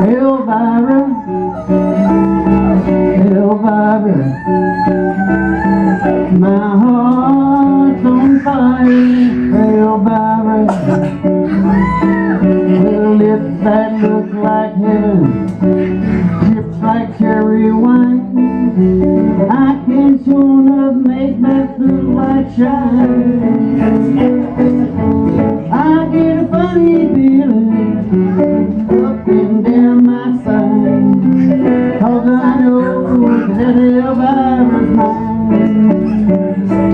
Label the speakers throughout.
Speaker 1: Elvira, Elvira, my heart's on fire, Elvira. Little lips that look like heaven, chips like cherry wine. I can't sure enough make that blue light shine. I get a funny feeling up and down my spine, 'cause I know that Elvira's mine.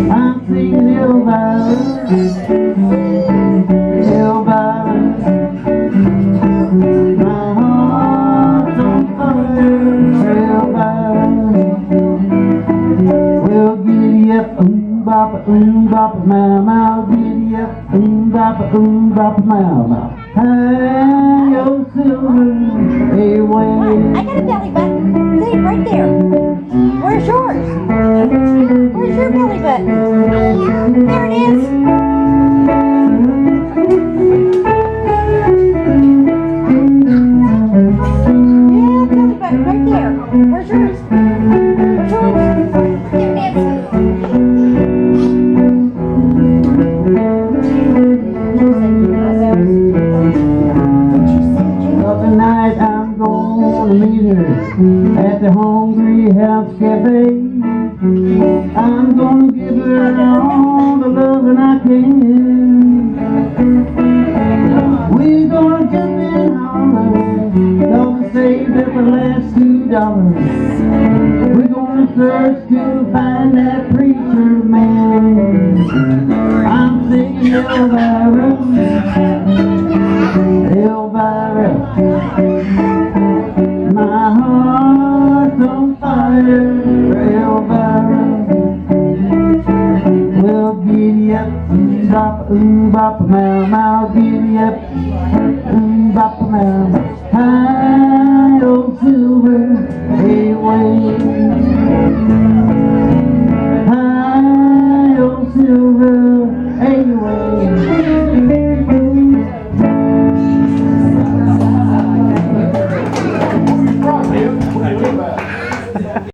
Speaker 1: I'm singing Elvira, Elvira. My heart's on fire, Elvira. Well, giddy up, bop, mow, mow, giddy up, bop, mow, mow. Hang your silver away.
Speaker 2: I got a belly button. See, right there. Where's yours? Where's your belly button? There it is. Yeah, belly button right there. Where's yours? Where's yours? There it is.
Speaker 1: Tonight I'm gonna meet her at the Hungry House Cafe. I'm gonna give her all the loving I can. We're gonna jump and holler, gonna save every last $2. We're gonna search to find that preacher man. I'm singing Elvira, Elvira. My heart's on fire, Elvira. Well, giddy up, bop, mow, mow, giddy up, bop, mow, mow. High old silver, away.